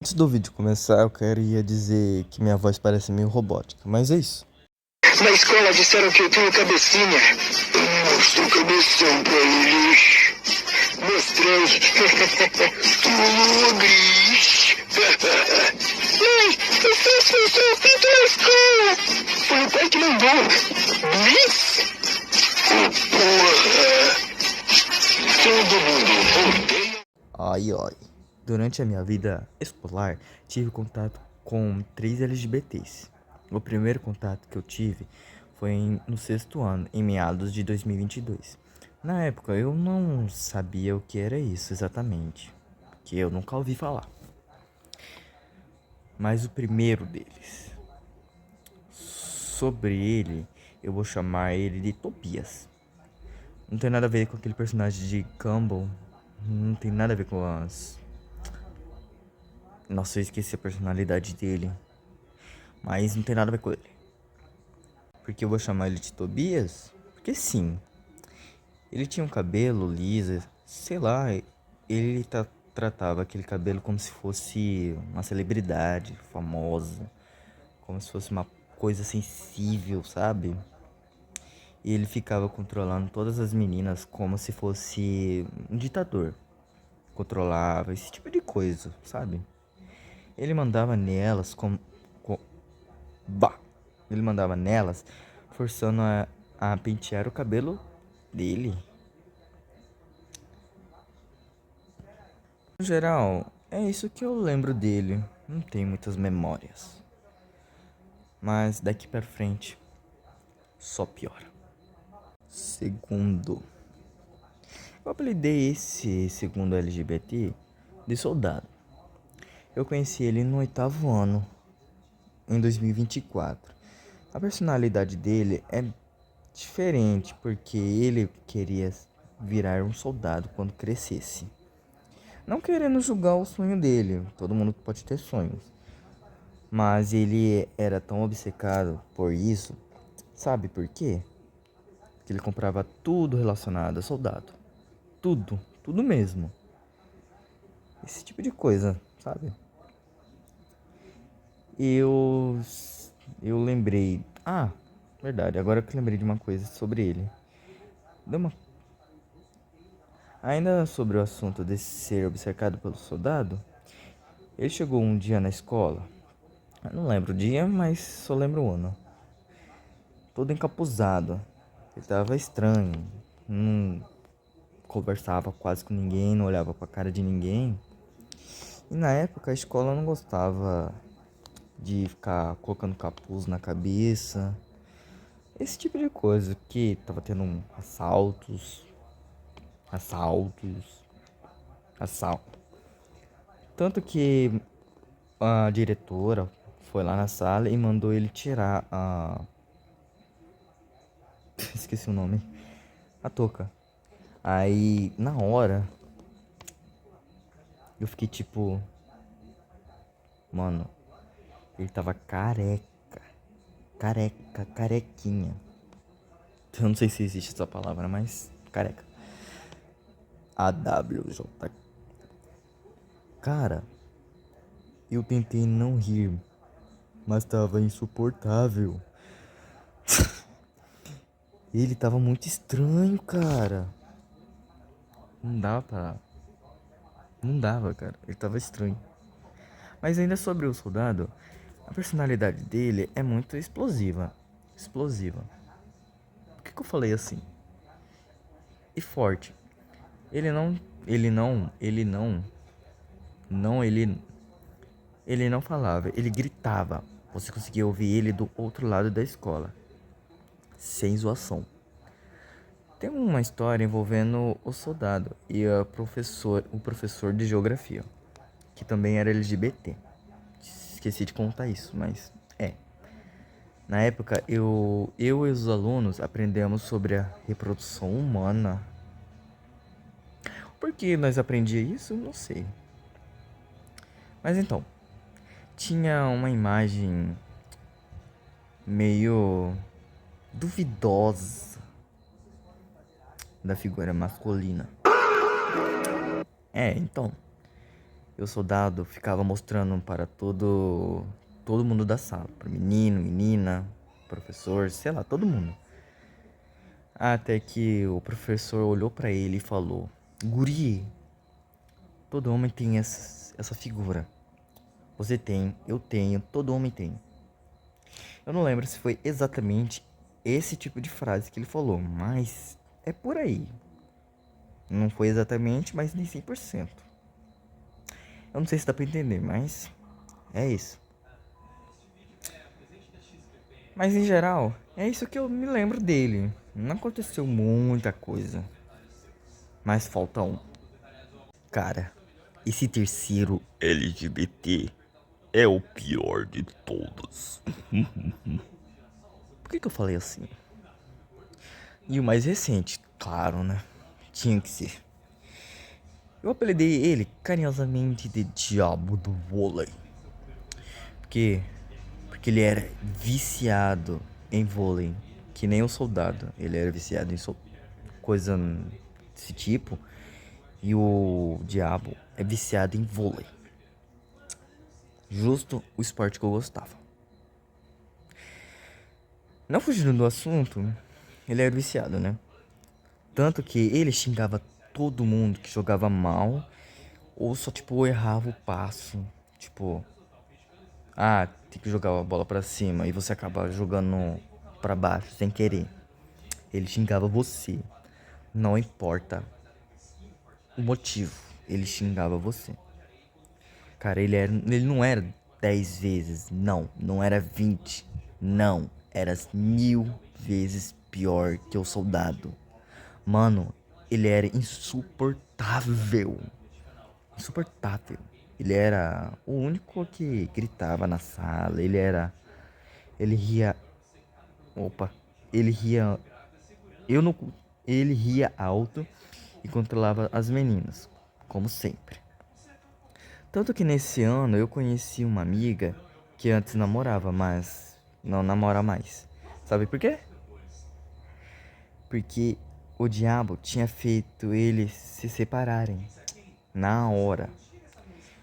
Antes do vídeo começar, eu queria dizer que minha voz parece meio robótica, mas é isso. Na escola disseram que eu tenho cabecinha. Eu mostro cabeção pra eles. Mostrei. Tu, Gris. Mãe, eu faço um salpito na escola. Foi o pai que mandou. Gris? Oh, porra. Todo mundo odeia. Ai, ai. Durante a minha vida escolar, tive contato com 3 LGBTs. O primeiro contato que eu tive foi no 6º ano, em meados de 2022. Na época, eu não sabia o que era isso exatamente, que eu nunca ouvi falar. Mas o primeiro deles, sobre ele, eu vou chamar ele de Tobias. Não tem nada a ver com aquele personagem de Gumball. Não tem nada a ver com as... Nossa, eu esqueci a personalidade dele. Mas não tem nada a ver com ele. Porque eu vou chamar ele de Tobias? Porque sim. Ele tinha um cabelo liso, sei lá. Ele tratava aquele cabelo como se fosse uma celebridade famosa. Como se fosse uma coisa sensível, sabe? E ele ficava controlando todas as meninas como se fosse um ditador. Controlava esse tipo de coisa, sabe? Ele mandava nelas Bah! Ele mandava nelas, forçando a pentear o cabelo dele. No geral, é isso que eu lembro dele. Não tenho muitas memórias. Mas daqui pra frente, só piora. Segundo. Eu apelidei esse segundo LGBT de soldado. Eu conheci ele no 8º ano, em 2024. A personalidade dele é diferente porque ele queria virar um soldado quando crescesse. Não querendo julgar o sonho dele, todo mundo pode ter sonhos. Mas ele era tão obcecado por isso, sabe por quê? Que ele comprava tudo relacionado a soldado. Tudo, tudo mesmo. Esse tipo de coisa, sabe? Eu eu lembrei. Ah, verdade, agora que eu lembrei de uma coisa sobre ele. Deu uma Ainda sobre o assunto de ser obcecado pelo soldado, ele chegou um dia na escola. Eu não lembro o dia, mas só lembro o ano. Todo encapuzado. Ele tava estranho. Não conversava quase com ninguém, não olhava pra cara de ninguém. E na época a escola não gostava de ficar colocando capuz na cabeça. Esse tipo de coisa que tava tendo assaltos, assalto. Tanto que a diretora foi lá na sala e mandou ele tirar a... Esqueci o nome. A touca. Aí, na hora, eu fiquei tipo... Mano, ele tava careca. Careca, carequinha. Eu não sei se existe essa palavra, mas careca. AWJ. Cara, eu tentei não rir, mas tava insuportável. Ele tava muito estranho, cara. Não dava pra... Não dava, cara. Ele tava estranho. Mas ainda sobre o soldado, a personalidade dele é muito explosiva. Explosiva. Por que eu falei assim? E forte. Ele não... Ele não... Ele não... Não, ele não falava. Ele gritava. Você conseguia ouvir ele do outro lado da escola. Sem zoação. Tem uma história envolvendo o soldado e o professor de geografia, que também era LGBT. Esqueci de contar isso, mas é. Na época, eu e os alunos aprendemos sobre a reprodução humana. Por que nós aprendíamos isso? Não sei. Mas então, tinha uma imagem meio duvidosa da figura masculina. Então, E o soldado ficava mostrando para todo mundo da sala, para menino, menina, professor, sei lá, todo mundo. Até que o professor olhou para ele e falou: Guri, todo homem tem essa figura. Você tem, eu tenho, todo homem tem. Eu não lembro se foi exatamente esse tipo de frase que ele falou, mas é por aí. Não foi exatamente, mas nem 100%. Eu não sei se dá pra entender, mas é isso. Mas em geral, é isso que eu me lembro dele. Não aconteceu muita coisa. Mas falta um. Cara, esse terceiro LGBT é o pior de todos. Por que eu falei assim? E o mais recente, claro, né? Tinha que ser. Eu apelidei ele carinhosamente de Diabo do Vôlei. Por quê? Porque ele era viciado em vôlei. Que nem o soldado. Ele era viciado em coisa desse tipo. E o diabo é viciado em vôlei. Justo o esporte que eu gostava. Não fugindo do assunto, ele era viciado, né? Tanto que ele xingava todo mundo que jogava mal. Ou só, tipo, errava o passo. Tipo, tem que jogar a bola pra cima. E você acaba jogando pra baixo sem querer. Ele xingava você. Não importa o motivo. Ele xingava você. Cara, ele não era 10 vezes. Não era 20. Não. Era 1000 vezes pior que o soldado. Mano, ele era insuportável. Insuportável. Ele era o único que gritava na sala. Ele ria. Opa. Ele ria. Eu não. Ele ria alto e controlava as meninas. Como sempre. Tanto que nesse ano eu conheci uma amiga que antes namorava, mas não namora mais. Sabe por quê? Porque o diabo tinha feito eles se separarem na hora.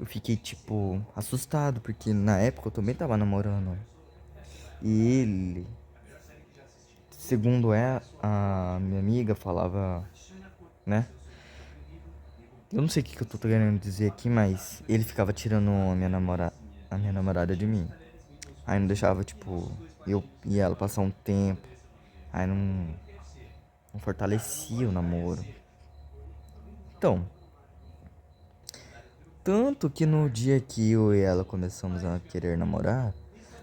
Eu fiquei tipo assustado, porque na época eu também tava namorando. E ele, segundo a minha amiga falava, né? Eu não sei o que eu tô querendo dizer aqui, mas ele ficava tirando a minha namorada de mim. Aí não deixava, tipo, eu e ela passar um tempo. Aí não fortalecia o namoro. Então, tanto que no dia que eu e ela começamos a querer namorar,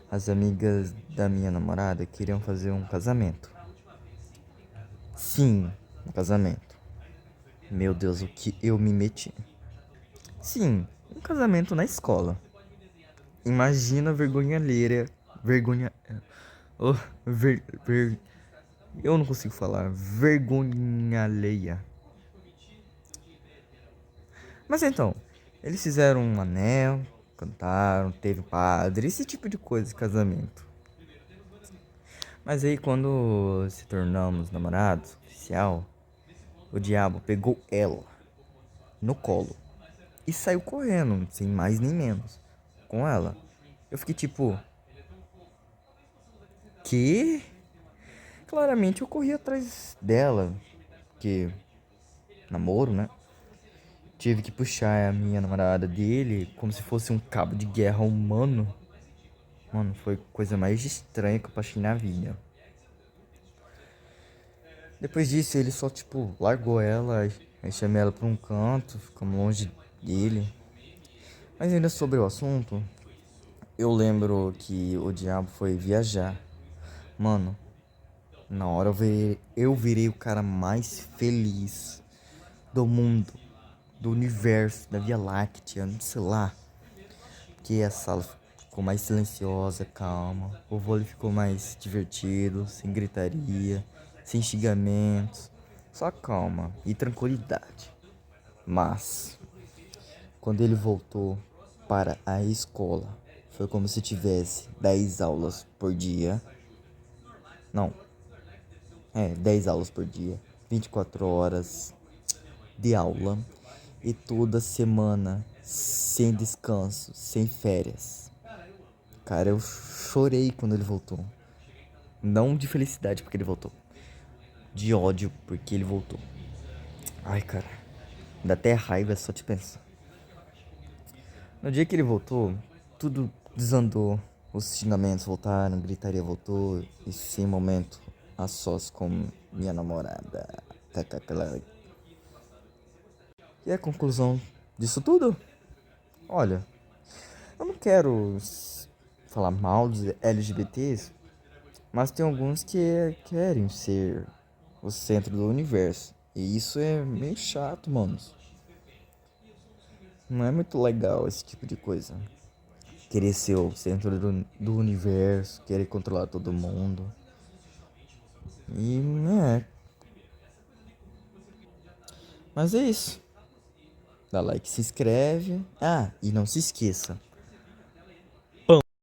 as amigas da minha namorada queriam fazer um casamento. Sim, um casamento. Meu Deus, o que eu me meti. Sim, um casamento na escola. Imagina a vergonha alheia. Vergonha. Oh, eu não consigo falar. Vergonha alheia. Mas então, eles fizeram um anel, cantaram, teve padre, esse tipo de coisa de casamento. Mas aí quando se tornamos namorados oficial, o diabo pegou ela no colo e saiu correndo, sem mais nem menos, com ela. Eu fiquei tipo, que? Claramente eu corri atrás dela, que namoro, né? Tive que puxar a minha namorada dele como se fosse um cabo de guerra humano. Mano, foi a coisa mais estranha que eu passei na vida. Depois disso, ele só, tipo, largou ela, aí chamei ela pra um canto, ficamos longe dele. Mas ainda sobre o assunto, eu lembro que o diabo foi viajar. Mano, na hora eu virei o cara mais feliz do mundo, do universo, da Via Láctea, não sei lá. Porque a sala ficou mais silenciosa, calma. O vôlei ficou mais divertido, sem gritaria, sem xingamentos. Só calma e tranquilidade. Mas, quando ele voltou para a escola, foi como se tivesse 10 aulas por dia. Não, 10 aulas por dia, 24 horas de aula. E toda semana sem descanso, sem férias. Cara, eu chorei quando ele voltou. Não de felicidade porque ele voltou. De ódio porque ele voltou. Ai, cara. Dá até raiva só de pensar. No dia que ele voltou, tudo desandou. Os xingamentos voltaram, gritaria voltou. E sem momento a sós com minha namorada. E a conclusão disso tudo? Olha, eu não quero falar mal dos LGBTs, mas tem alguns que querem ser o centro do universo. E isso é meio chato, manos. Não é muito legal esse tipo de coisa. Querer ser o centro do universo, querer controlar todo mundo. E é. Mas é isso. Dá like, se inscreve. Ah, e não se esqueça.